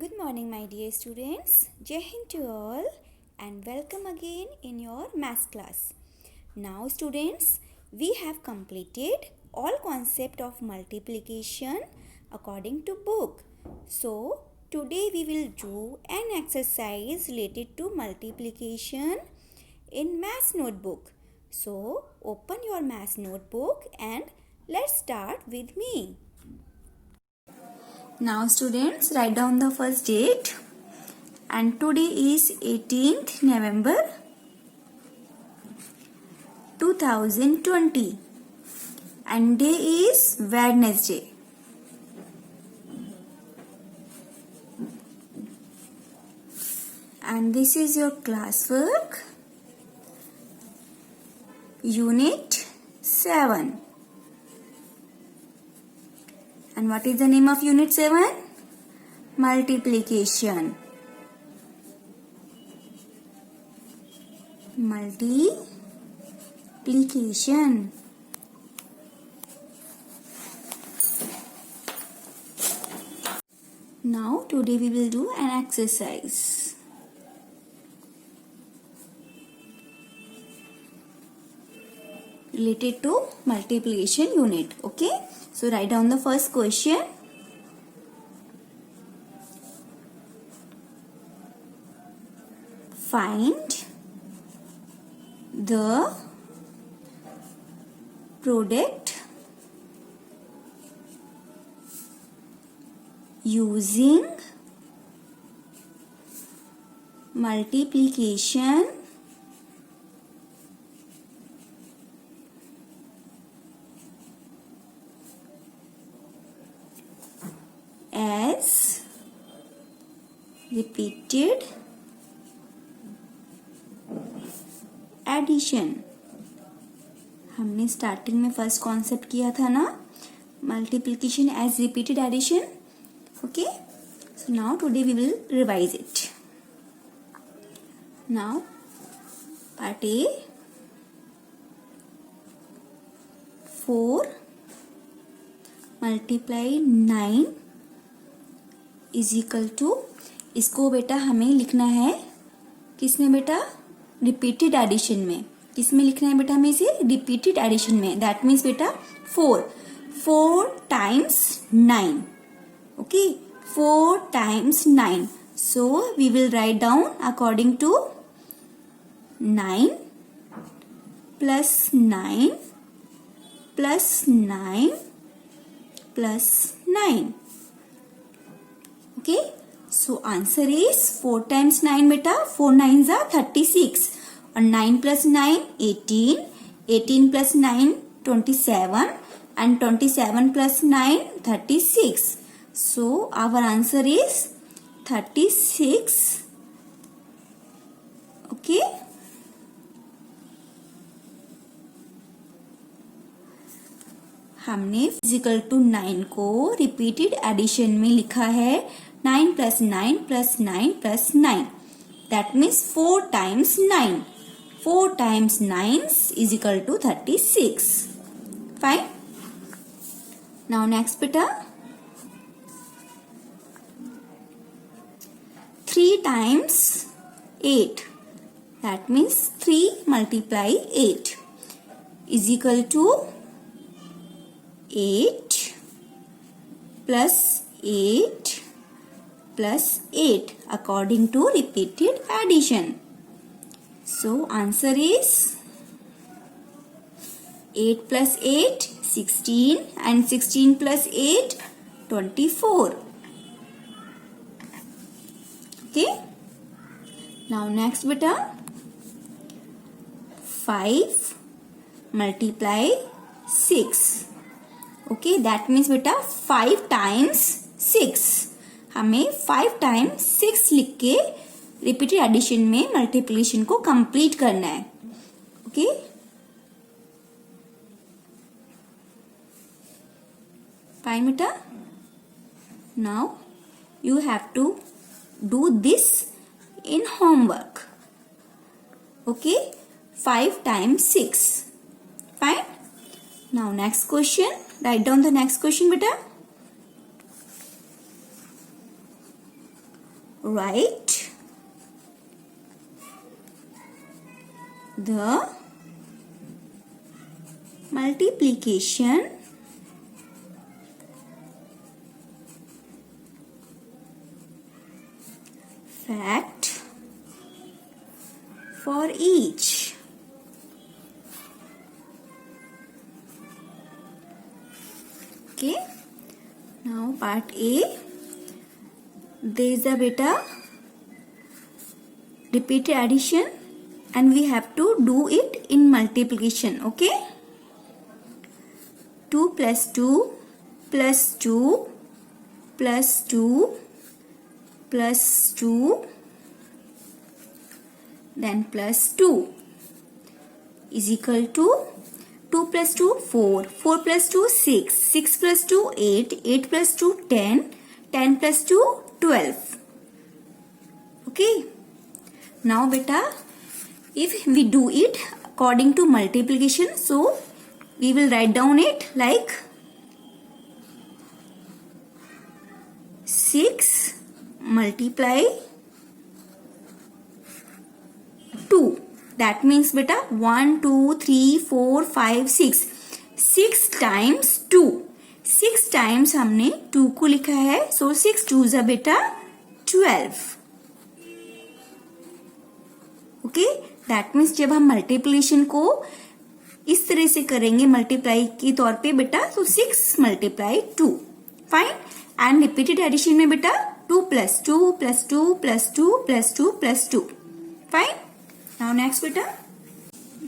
Good morning, my dear students. Jai Hind to all and welcome again in your maths class. Now, students, we have completed all concept of multiplication according to book. So, today we will do an exercise related to multiplication in maths notebook. So, open your maths notebook and let's start with me. Now students, write down the first date, and today is 18th November 2020 and day is Wednesday. And this is your classwork, Unit 7. And what is the name of Unit 7? Multiplication. Multiplication. Now today we will do an exercise. Related to multiplication unit. Okay. So write down the first question. Find the product using multiplication as repeated addition. हमने starting में first concept किया था ना, multiplication as repeated addition. Okay, so now today we will revise it. Now part A, 4 multiply 9 is equal to, इसको बेटा हमें लिखना है किसमें बेटा, रिपीटेड एडिशन में. किसमें लिखना है बेटा हमें इसे, रिपीटेड एडिशन में. दैट मीन्स बेटा 4 times 9. Okay, 4 times 9. So we will write down according to 9 plus 9 plus 9 plus 9. Okay, so answer is 4 times 9 beta, 4 9s are 36 and 9 plus 9 18, 18 plus 9 27 and 27 plus 9 36. So our answer is 36. Okay, हमने physical to 9 को repeated addition में लिखा है 9 plus 9 plus 9 plus 9. That means 4 times 9. 4 times 9 is equal to 36. Fine. Now next बेटा, 3 times 8. That means 3 multiply 8 is equal to 8 plus 8 plus 8 according to repeated addition. So answer is 8 plus 8 16 and 16 plus 8 24. Okay. Now next beta, 5 multiply 6. Okay, that means बेटा 5 times 6. हमें 5 times 6 लिख के repeated addition में multiplication को complete करना है. Okay, fine बेटा. Now you have to do this in homework. Okay, 5 times 6. Fine. Now next question. Write down the next question beta. write the multiplication fact for each. Okay, now part A. There is a beta repeated addition and we have to do it in multiplication. Okay, 2 plus 2 plus 2 plus 2 plus 2 then plus 2 is equal to 2 plus 2 4, 4 plus 2 6, 6 plus 2 8, 8 plus 2 10, 10 plus 2 12. Okay, now beta if we do it according to multiplication, so we will write down it like 6 multiply 2. That means beta 1 2 3 4 5 6 6 times 2. 6 times हमने 2 को लिखा है, so 6 2 जा बेटा 12. Okay, that means जब हम multiplication को इस तरह से करेंगे मल्टीप्लाई के तौर पे बेटा, तो 6 multiply 2. Fine. And repeated addition में बेटा 2 plus 2 plus 2 plus 2 plus 2 plus 2. Fine. Now next beta.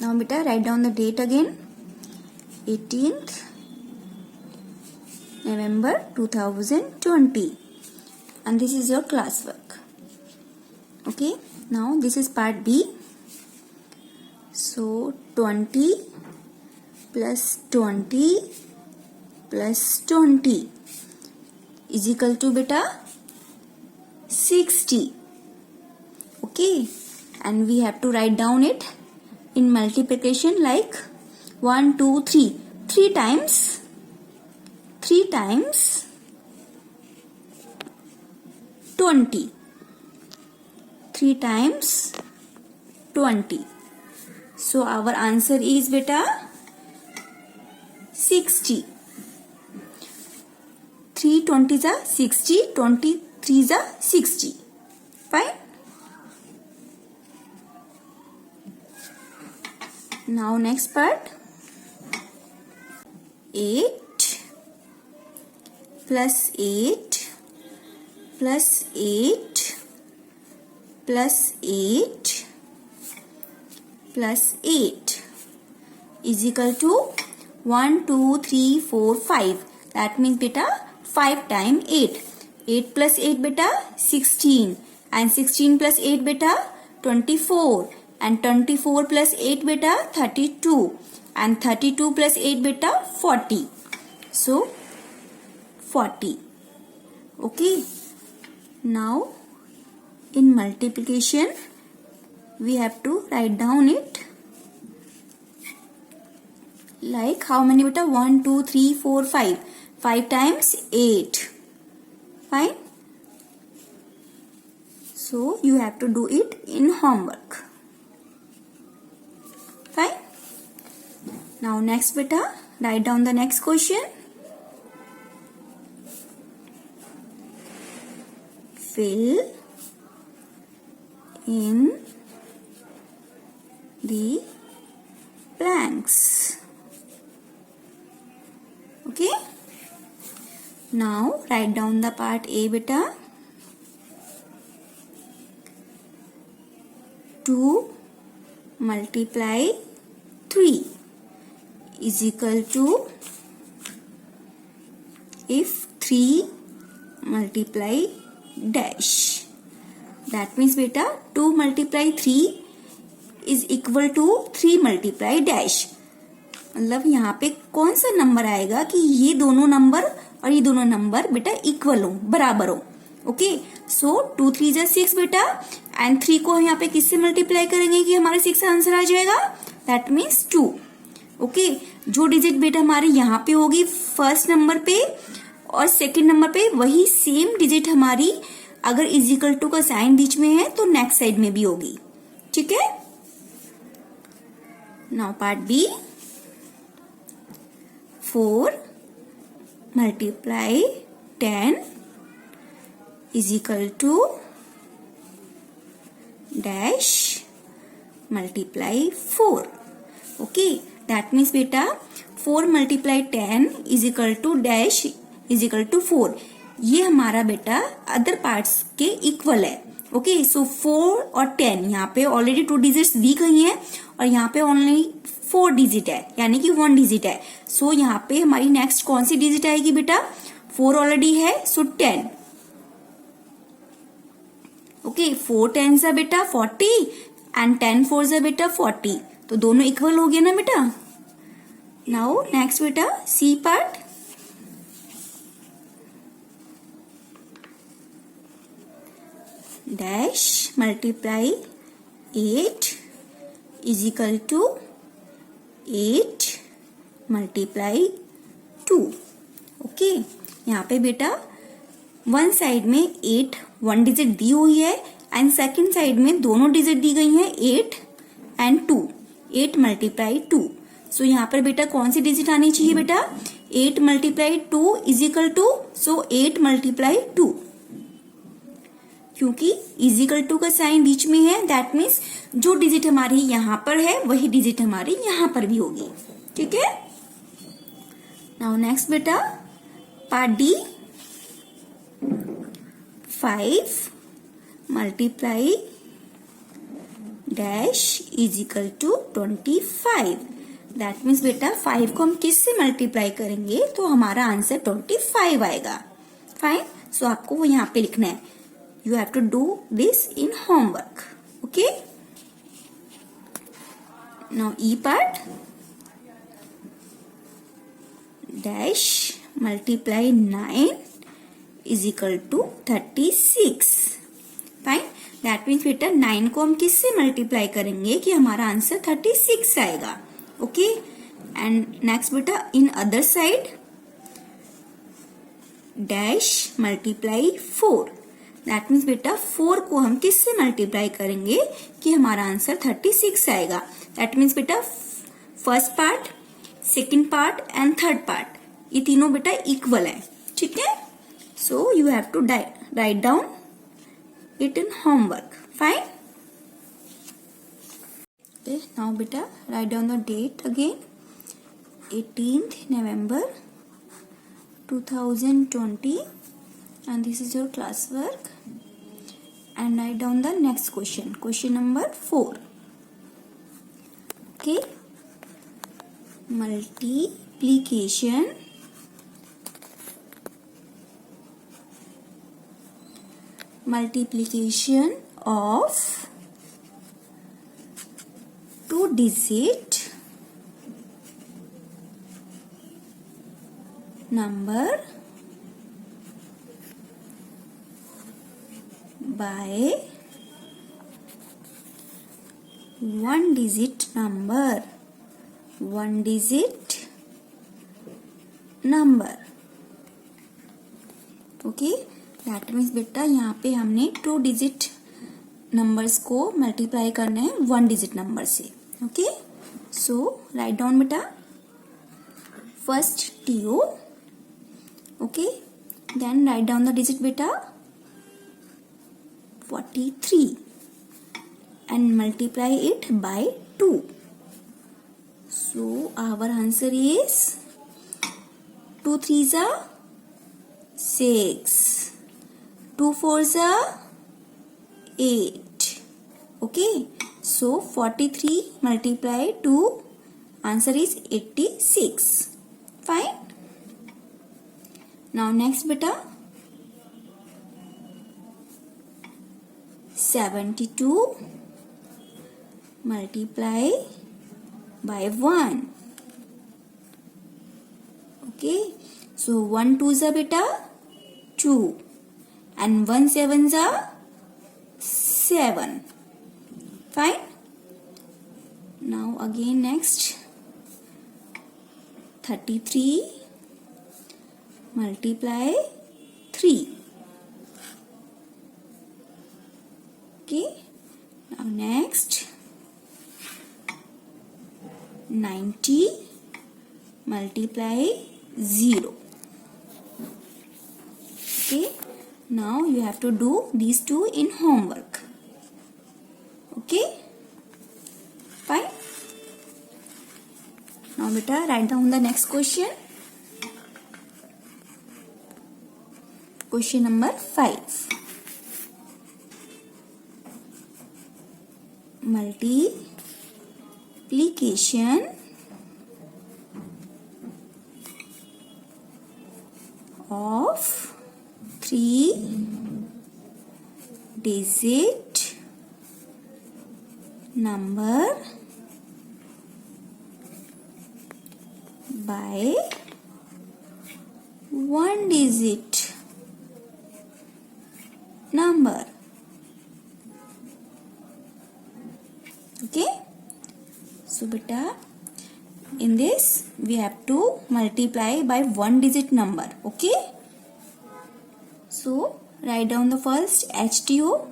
Now beta write down the date again. 18th November 2020. And this is your classwork. Okay. Now this is part B. So 20 plus 20 plus 20 is equal to beta 60. Okay. And we have to write down it in multiplication like 1 2 3 3 times 20, 3 times 20. So our answer is beta 60. 3 20 is 60, 23 is 60. Fine. Now next part. 8 plus 8 plus 8 plus 8 plus 8 is equal to 1 2 3 4 5. That means beta 5 times 8. 8 plus 8 beta 16 and 16 plus 8 beta 24. And 24 plus 8 beta 32 and 32 plus 8 beta 40. So 40. Okay. Now in multiplication we have to write down it like how many beta 1 2 3 4 5. 5 times 8. Fine. So you have to do it in homework. Fine. Now next beta, write down the next question. Fill in the blanks. Okay. Now write down the part A beta. 2 multiply 3 is equal to, if 3 multiply dash, that means beta 2 multiply 3 is equal to 3 multiply dash. मतलब यहाँ पे कौन सा number आएगा कि ये दोनों number और ये दोनों नंबर बेटा इक्वल हो, बराबर हो. ओके, सो 2 3 जा 6 बेटा एंड 3 को हम यहाँ पे किससे मल्टीप्लाई करेंगे कि हमारे 6 आंसर आ जाएगा, दैट मीन्स 2. ओके, जो डिजिट बेटा हमारे यहाँ पे होगी फर्स्ट नंबर पे और सेकंड नंबर पे, वही सेम डिजिट हमारी अगर इजिकल टू का साइन बीच में है तो नेक्स्ट साइड में भी होगी, ठीक है। Now part B, 4 multiply 10 is equal to dash multiply 4। Okay, that means बेटा 4 multiply 10 is equal to dash is equal to 4। ये हमारा बेटा अदर पार्ट्स के इक्वल है। ओके, सो 4 और 10 यहाँ पे ऑलरेडी 2 डिजिट्स दी गई हैं और यहाँ पे ओनली 4 डिजिट है, यानी कि 1 डिजिट है। सो यहाँ पे हमारी नेक्स्ट कौन सी डिजिट आएगी बेटा? 4 ऑलरेडी है, सो 10। ओके, 4 10s बेटा 40 एंड 10 4s बेटा 40, तो दोनों इक्वल हो गए ना बेटा। नाउ नेक्स्ट बेटा C part, dash multiply 8 is equal to 8 multiply 2। Okay, यहाँ पे बेटा वन साइड में 8 1 डिजिट दी हुई है एंड सेकंड साइड में दोनों डिजिट दी गई हैं 8 एंड 2, 8 मल्टीप्लाई 2। सो यहाँ पर बेटा कौन सी डिजिट आनी चाहिए बेटा? 8 multiply 2 is equal to, so 8 multiply 2, क्योंकि इज इक्वल टू का साइन बीच में है, दैट मीन्स जो डिजिट हमारी यहाँ पर है वही डिजिट हमारी यहाँ पर भी होगी, ठीक है। नाउ नेक्स्ट बेटा part D, 5 multiply dash is equal to 25। That means बेटा 5 को हम किस से मल्टीप्लाई करेंगे तो हमारा आंसर 25 आएगा। फाइन, सो आपको वो यहाँ पे लिखना है। You have to do this in homework. Okay? Now E part, dash multiply 9 is equal to 36. Fine? That means बेटा 9 को हम किस से मल्टीप्लाई करेंगे कि हमारा आंसर 36 आएगा। ओके, एंड नेक्स्ट बेटा in other side, dash multiply 4। That means बेटा 4 को हम किस से मल्टीप्लाई करेंगे कि हमारा आंसर 36 आएगा। दैट मीन्स बेटा first part, second part and third part ये तीनों बेटा इक्वल है, ठीक है। So you have to write down it in homework. Fine, now बेटा write down the date again, 18th November 2020, and this is your class work, and write down the next question, question number 4. Okay, multiplication of 2-digit number by 1-digit number, 1-digit number। Okay, that means बेटा यहाँ पे हमने 2-digit numbers को multiply करना है 1-digit number से। Okay, so write down बेटा first TO। Okay, then write down the digit बेटा 43 and multiply it by 2. So our answer is 2 3s are 6, 2 4s are 8. Okay, so 43 multiply 2, answer is 86. Fine. Now next beta 72 multiply by 1. Okay, so 1 2s are beta 2 and 1 7s are 7. Fine. Now again next 33 multiply 3. Okay, now next 90 multiply 0. Okay, now you have to do these two in homework. Okay, fine. Now beta write down the next question. Question number 5. Multiplication of 3-digit number by 1-digit number. Okay, so beta in this we have to multiply by 1-digit number. Okay, so write down the first HTO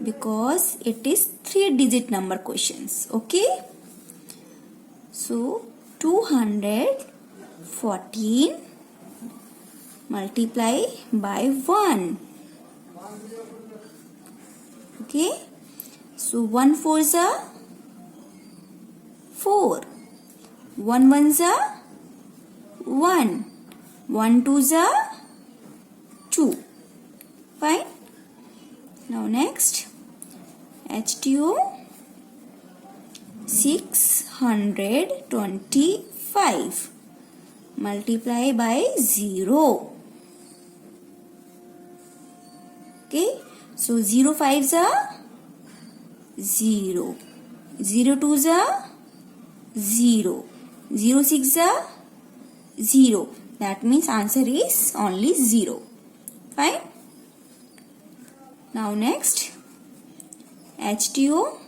because it is 3-digit number questions. Okay, so 214 multiply by 1. Okay, so 1 4s are 4, 1 1s are 1, 1 2s are 2. Fine. Now next HTO 625 multiply by 0. Okay, so 0 5s are 0, 0 2s are 0, 0 6s are 0. That means answer is only 0. Fine. Now next HTO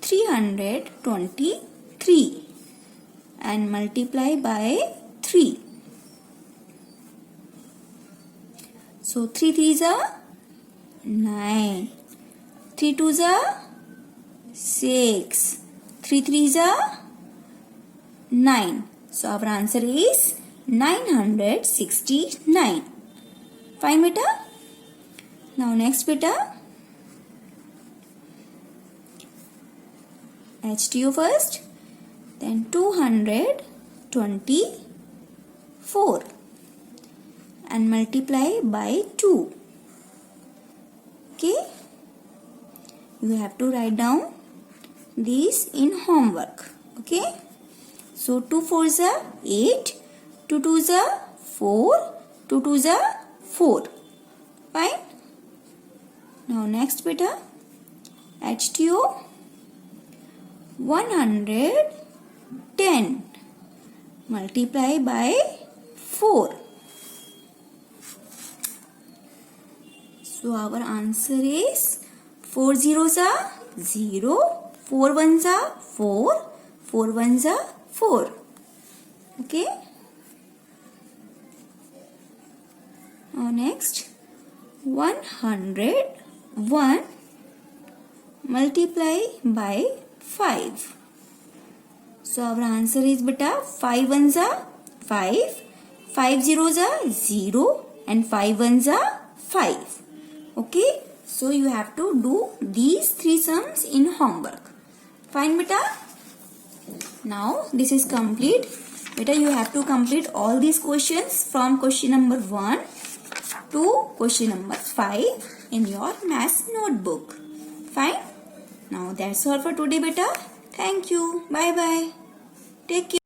323 and multiply by 3. So 3 3s are 9, 3 2s are 6, 3 3s are 9. So our answer is 969. Fine beta. Now next beta HTO first, then 224 and multiply by 2. Okay, you have to write down these in homework. Okay, so 2 4s are 8, 2 2s are 4, 2 2s are 4. Fine. Now next beta HTO 110 multiply by 4. So our answer is 4 zeros are 0, 4 ones are 4, 4 ones are 4. Okay. Now next 101 multiply by 5. So our answer is beta 5 ones are 5, 5 zeros are 0 and 5 ones are 5. Okay, so you have to do these 3 sums in homework. Fine beta. Now this is complete. Beta, you have to complete all these questions from question number 1 to question number 5 in your maths notebook. Fine. Now that's all for today beta. Thank you. Bye bye. Take care.